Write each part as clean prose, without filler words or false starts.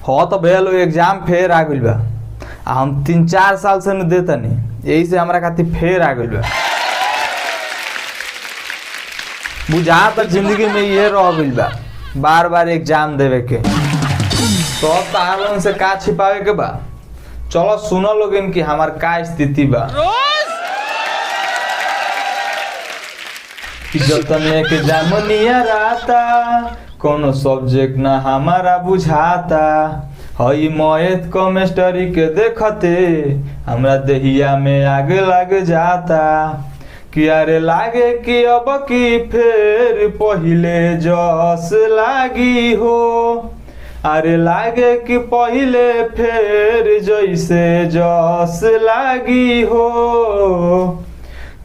हो तो भैया लोग एग्जाम फेर आ गइल बा। हम 3-4 साल से न देता नहीं, यही से हमारा खातिर फेर आ गइल बा। बुझा तक जिंदगी में ये रह गइल बा, बार बार एग्जाम देवे के। तो तारन से का छिपावे के बा, चलो सुनो लोग इनकी हमार का स्थिति बा। जतने के जामनिया राता कोनो सब्जेक्ट ना हमारा बुझाता, हई मैथ केमिस्ट्री के देखते हमरा देहिया में आग लग जाता। कि अरे लागे कि अब की फेर पहिले जस लागी हो, अरे लागे कि पहिले फेर जैसे जस लागी हो।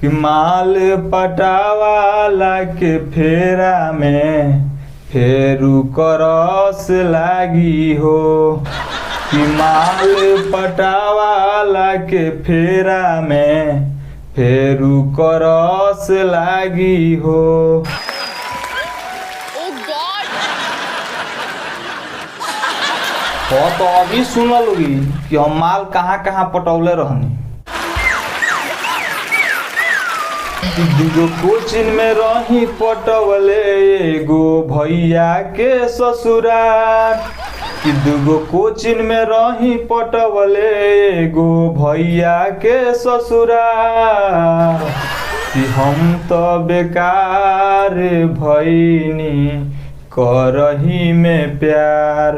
कि माल पटावाला के फेरा में फेरू करस लागी हो। कि माल पटावाला के फेरा में फेरू करस लागी हो। हो तो अभी सुन लोगी कि हम माल कहाँ कहाँ पटौले रहनी। दूगो कोचिन में रही पटवले एगो भैया के ससुराल। कि दूगो कोचिन में रही पटवले एगो भैया के ससुराल। कि हम तो बेकार भईनी करही में प्यार।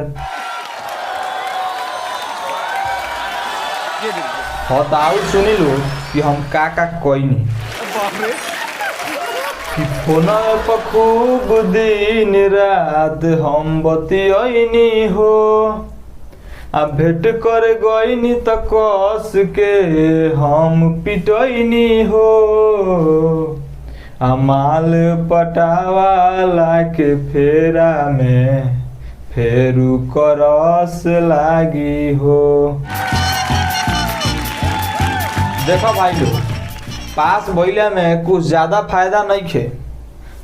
बताओ सुनी लो कि हम का कोईनी। कि फोना पर खूब दिन रात हम बतियनी हो, आ भेंट कर गईनी त कस के हम पिटनी हो। आ माल पटावाला के फेरा में फेरू करस लागी हो। देखो भाई लोग, पास भइला में कुछ ज्यादा फायदा नहीं खे,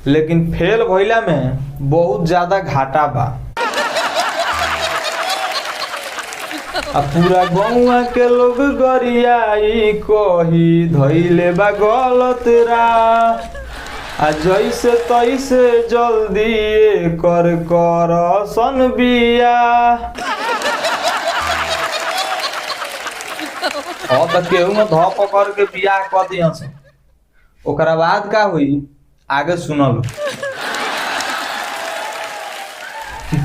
लेकिन फेल भइला में बहुत ज्यादा घाटा बा। पूरा गौवा के लोग गरियाई कही धइले बा गलत राह। जैसे तैसे जल्दी कर सन बिया। अब तक केहू में ध पकड़ के बियाह कर दिया से, ओकरा बाद का हुई आगे सुनल।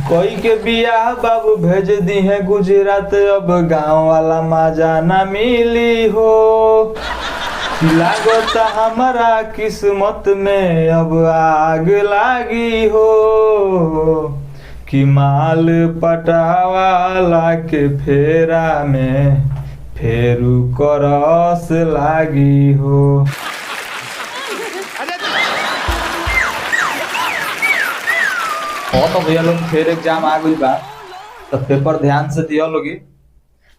कोई के बियाह बाबू भेज दी है गुजरात, अब गांव वाला मजा ना मिली हो। लागता हमारा किस्मत में अब आग लागी हो। कि माल पटावाला के फेरा में फेरू करस लागी हो। तो भैया लोग फिर एग्जाम आ गई बा, तो पेपर ध्यान से दिया लोगी।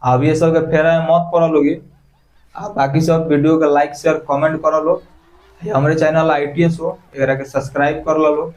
अब ये सब के फेरा में मत पड़ा लोगी। आप बाकी सब वीडियो का लाइक शेयर कमेंट कर लो। हमारे चैनल ITS हो, एकरा के सब्सक्राइब कर लो।